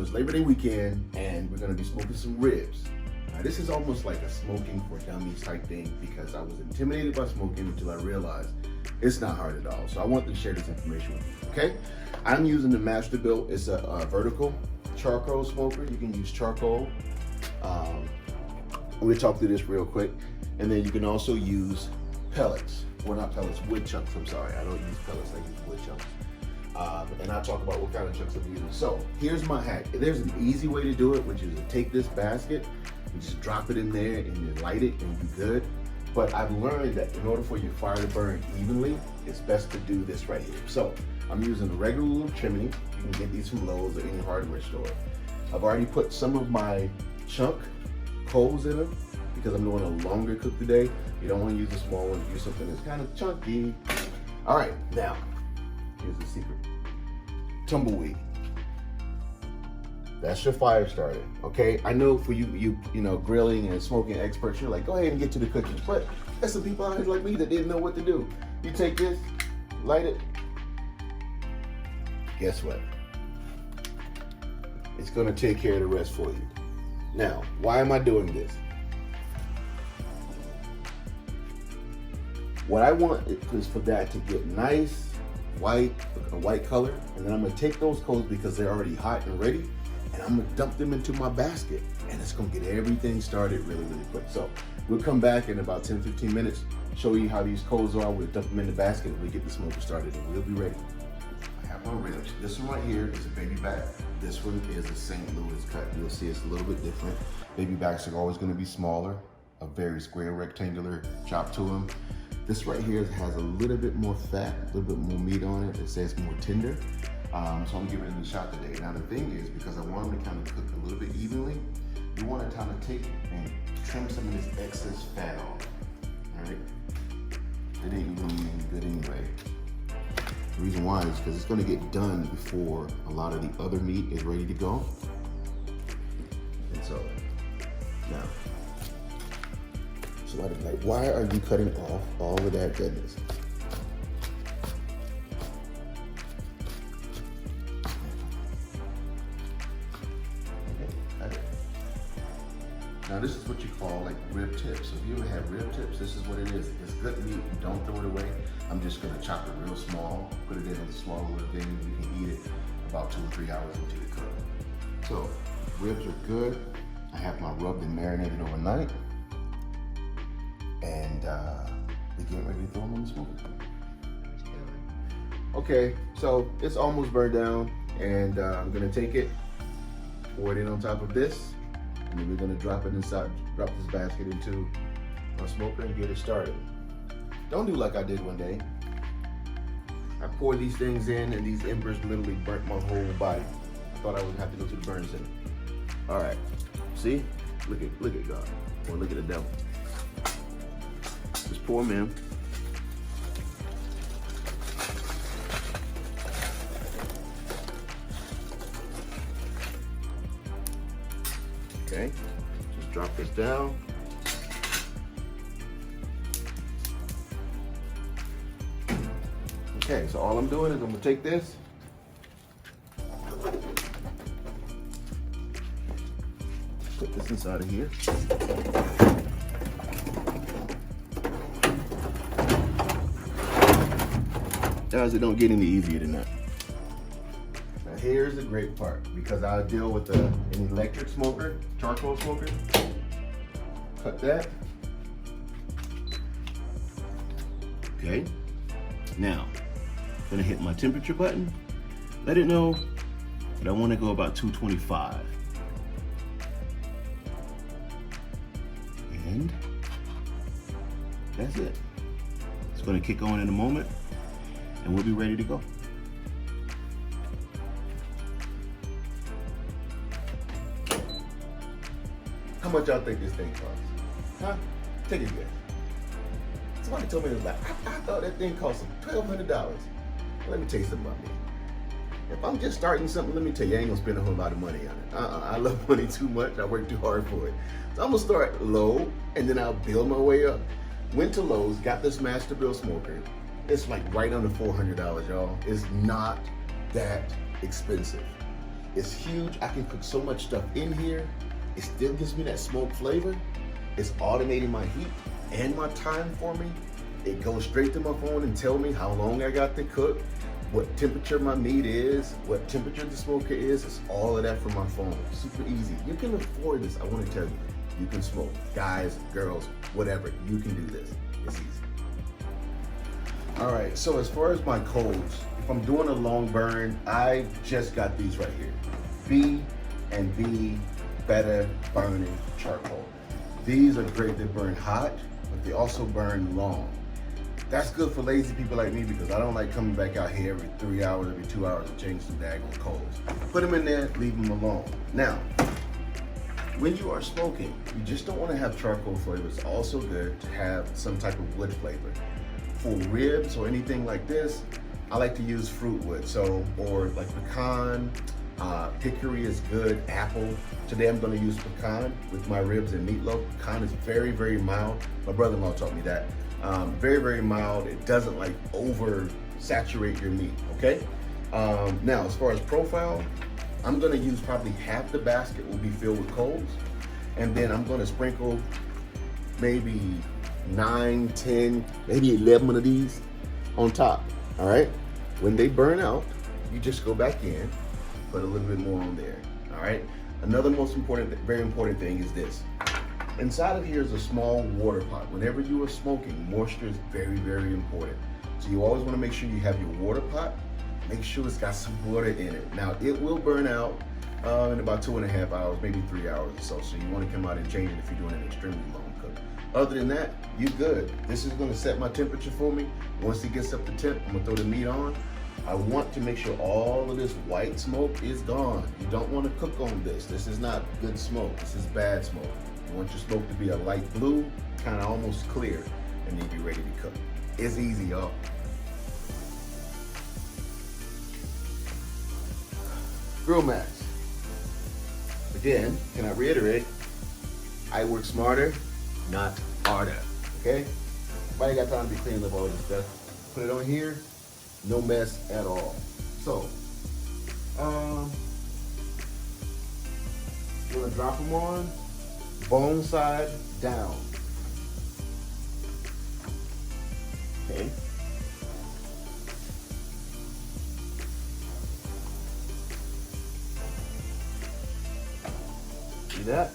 it's Labor Day weekend and we're gonna be smoking some ribs. Now this is almost like a smoking for dummies type thing because I was intimidated by smoking until I realized it's not hard at all. So I want to share this information with you, okay? I'm using the Masterbuilt. It's a vertical charcoal smoker. You can use charcoal. We'll talk through this real quick. And then you can also use pellets. Well, not pellets, wood chunks, I'm sorry. I don't use pellets, I use wood chunks. And I'll talk about what kind of chunks I'm using. So here's my hack. There's an easy way to do it, which is to take this basket and just drop it in there and you light it and you're good. But I've learned that in order for your fire to burn evenly, it's best to do this right here. So I'm using a regular little chimney. You can get these from Lowe's or any hardware store. I've already put some of my chunk coals in them because I'm doing a longer cook today. You don't want to use a small one, use something that's kind of chunky. All right, now, here's the secret. Tumbleweed. That's your fire starter, okay? I know for you know, grilling and smoking experts, you're like, go ahead and get to the cooking. But there's some people out here like me that didn't know what to do. You take this, light it. Guess what? It's gonna take care of the rest for you. Now, why am I doing this? What I want is for that to get nice, white, a white color, and then I'm gonna take those coals because they're already hot and ready, and I'm gonna dump them into my basket, and it's gonna get everything started really, really quick. So we'll come back in about 10, 15 minutes, show you how these coals are. We'll dump them in the basket, and we'll get the smoker started, and we'll be ready. I have my ribs. This one right here is a baby back. This one is a St. Louis cut. You'll see it's a little bit different. Baby backs are always gonna be smaller, a very square, rectangular chop to them. This right here has a little bit more fat, a little bit more meat on it. It says more tender. So I'm giving it a shot today. Now the thing is, because I want them to kind of cook a little bit evenly, you want to kind of take and trim some of this excess fat off, all right? It ain't really any good anyway. The reason why is because it's gonna get done before a lot of the other meat is ready to go. And so, now, so I'm like, why are you cutting off all of that goodness? Now this is what you call like rib tips. So if you ever have rib tips, this is what it is. It's good meat, don't throw it away. I'm just gonna chop it real small, put it in a small little thing, you can eat it about 2 or 3 hours into the cook. So ribs are good. I have my rubbed and marinated overnight. And we're getting ready to throw them in the smoker. Okay, so it's almost burned down, and I'm gonna take it, pour it in on top of this, and then we're gonna drop it inside, drop this basket into my smoker and get it started. Don't do like I did one day. I poured these things in, and these embers literally burnt my whole body. I thought I would have to go to the burn center. All right, see? Look at God, or look at the devil. Just pour them in. Okay, just drop this down. Okay, so all I'm doing is I'm gonna take this, put this inside of here. Guys, it don't get any easier than that. Now here's the great part, because I deal with an electric smoker, charcoal smoker. Cut that. Okay. Now, I'm gonna hit my temperature button. Let it know that I want to go about 225. And that's it. It's gonna kick on in a moment, and we'll be ready to go. How much y'all think this thing costs? Huh? Take a guess. Somebody told me it was like, I thought that thing cost $1,200. Let me tell you something about me. If I'm just starting something, let me tell you, I ain't gonna spend a whole lot of money on it. I love money too much. I work too hard for it. So I'm gonna start low, and then I'll build my way up. Went to Lowe's, got this Masterbuilt smoker. It's like right under $400, y'all. It's not that expensive. It's huge. I can cook so much stuff in here. It still gives me that smoke flavor. It's automating my heat and my time for me. It goes straight to my phone and tell me how long I got to cook, what temperature my meat is, what temperature the smoker is. It's all of that from my phone. Super easy. You can afford this. I want to tell you, you can smoke. Guys, girls, whatever, you can do this. It's easy. All right, so as far as my coals, if I'm doing a long burn, I just got these right here. B&B Better Burning Charcoal. These are great. They burn hot, but they also burn long. That's good for lazy people like me because I don't like coming back out here every 3 hours, every 2 hours to change some daggone coals. Put them in there, leave them alone. Now, when you are smoking, you just don't want to have charcoal flavor. It's also good to have some type of wood flavor. For ribs or anything like this, I like to use fruit wood, or like pecan, hickory is good, apple. Today I'm gonna use pecan with my ribs and meatloaf. Pecan is very, very mild. My brother-in-law taught me that. Very, very mild. It doesn't like over-saturate your meat, okay? Now, as far as profile, I'm gonna use probably half the basket will be filled with coals, and then I'm gonna sprinkle maybe 9, 10, maybe 11 of these on top, all right? When they burn out, you just go back in, put a little bit more on there, all right? Another most important, very important thing is this. Inside of here is a small water pot. Whenever you are smoking, moisture is very, very important. So you always wanna make sure you have your water pot. Make sure it's got some water in it. Now, it will burn out in about 2.5 hours, maybe 3 hours or so. So you wanna come out and change it if you're doing an extremely long cook. Other than that, you're good. This is gonna set my temperature for me. Once it gets up to temp, I'm gonna throw the meat on. I want to make sure all of this white smoke is gone. You don't want to cook on this. This is not good smoke. This is bad smoke. You want your smoke to be a light blue, kind of almost clear, and then be ready to cook. It's easy, y'all. Grill mats. Again, can I reiterate? I work smarter, not harder, okay? Nobody got time to be cleaning up all this stuff. Put it on here. No mess at all. So, you're gonna drop them on, bone side down. Okay. See that?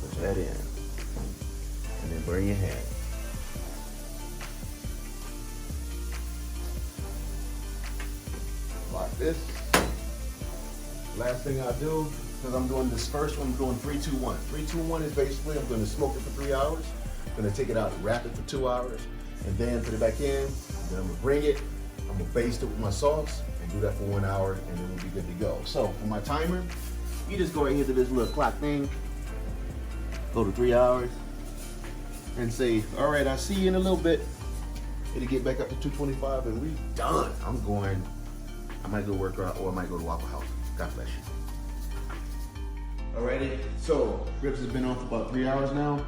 Put that in. And then bring your hand. Like this. Last thing I do, because I'm doing this first one, I'm doing 3-2-1. 3-2-1 is basically I'm going to smoke it for 3 hours. I'm going to take it out and wrap it for 2 hours, and then put it back in. Then I'm going to bring it. I'm going to baste it with my sauce and do that for 1 hour, and then we'll be good to go. So for my timer, you just go right here to this little clock thing, go to 3 hours, and say, all right, I'll see you in a little bit. It'll get back up to 225, and we're done. I might go work out, or I might go to Waffle House. God bless you. Alrighty, so ribs has been on for about 3 hours now.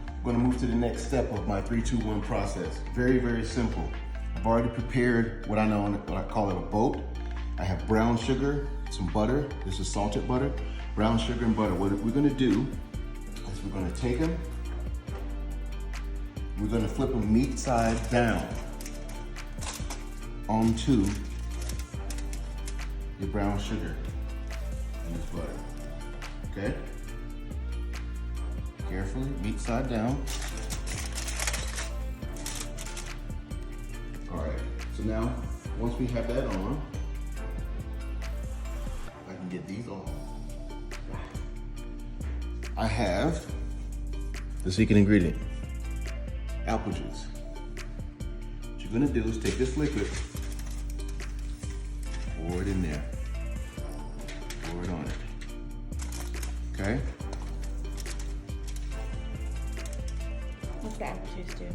I'm gonna move to the next step of my 3-2-1 process. Very, very simple. I've already prepared what I call it a boat. I have brown sugar, some butter. This is salted butter, brown sugar and butter. What we're gonna do is we're gonna take them, we're gonna flip them meat side down onto your brown sugar and this butter, okay? Carefully, meat side down. All right, so now, once we have that on, I can get these on. I have the secret ingredient, apple juice. What you're gonna do is take this liquid, pour it in there. Pour it on it. Okay? What's the apple juice do?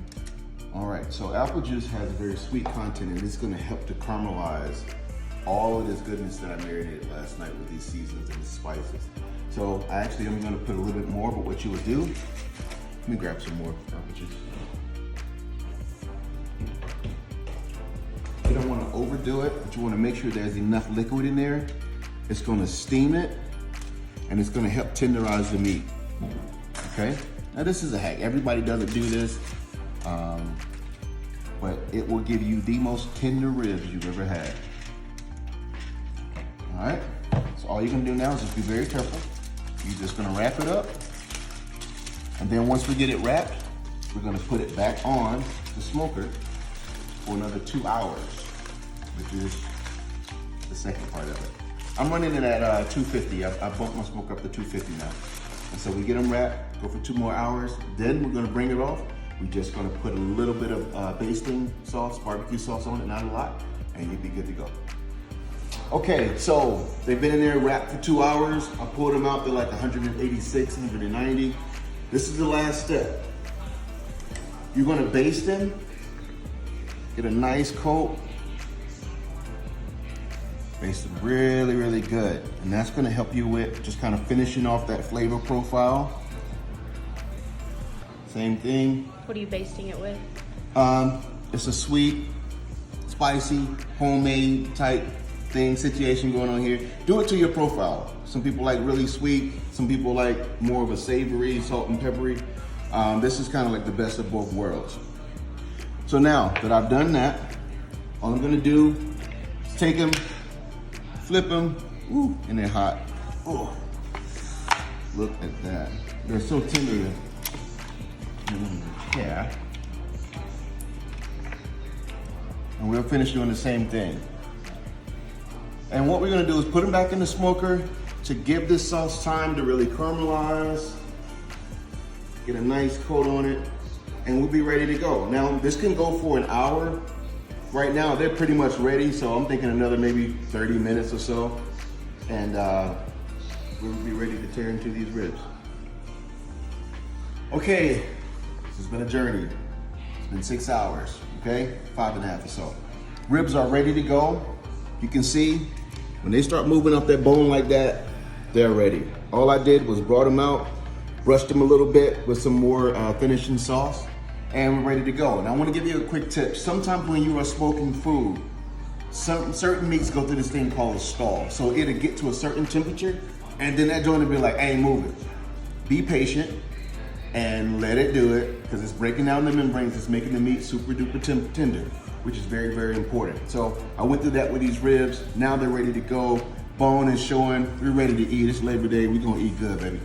All right, so apple juice has a very sweet content, and it's gonna help to caramelize all of this goodness that I marinated last night with these seasons and the spices. So I actually am gonna put a little bit more, but what you would do, let me grab some more apple juice. You don't want to overdo it, but you want to make sure there's enough liquid in there. It's going to steam it, and it's going to help tenderize the meat. Okay? Now this is a hack. Everybody doesn't do this, but it will give you the most tender ribs you've ever had. All right? So all you're going to do now is just be very careful. You're just going to wrap it up, and then once we get it wrapped, we're going to put it back on the smoker for another 2 hours, which is the second part of it. I'm running it at 250. I bumped my smoke up to 250 now. And so we get them wrapped, go for 2 more hours, then we're gonna bring it off. We're just gonna put a little bit of basting sauce, barbecue sauce on it, not a lot, and you'll be good to go. Okay, so they've been in there wrapped for 2 hours. I pulled them out, they're like 186, 190. This is the last step. You're gonna baste them, get a nice coat, baste them really, really good. And that's gonna help you with just kind of finishing off that flavor profile. Same thing. What are you basting it with? It's a sweet, spicy, homemade type thing, situation going on here. Do it to your profile. Some people like really sweet, some people like more of a savory, salt and peppery. This is kind of like the best of both worlds. So now that I've done that, all I'm gonna do is take them, flip them, ooh, and they're hot. Oh, look at that. They're so tender. Yeah. And we'll finish doing the same thing. And what we're gonna do is put them back in the smoker to give this sauce time to really caramelize, get a nice coat on it, and we'll be ready to go. Now, this can go for an hour. Right now, they're pretty much ready, so I'm thinking another maybe 30 minutes or so, and we'll be ready to tear into these ribs. Okay, this has been a journey. It's been 6 hours, okay? 5.5 or so. Ribs are ready to go. You can see, when they start moving up that bone like that, they're ready. All I did was brought them out, brushed them a little bit with some more finishing sauce, and we're ready to go. And I want to give you a quick tip. Sometimes when you are smoking food, certain meats go through this thing called a stall. So it'll get to a certain temperature, and then that joint will be like, I ain't moving. Be patient and let it do it, because it's breaking down the membranes, it's making the meat super duper tender, which is very, very important. So I went through that with these ribs. Now they're ready to go. Bone is showing, we're ready to eat. It's Labor Day, we're gonna eat good, baby.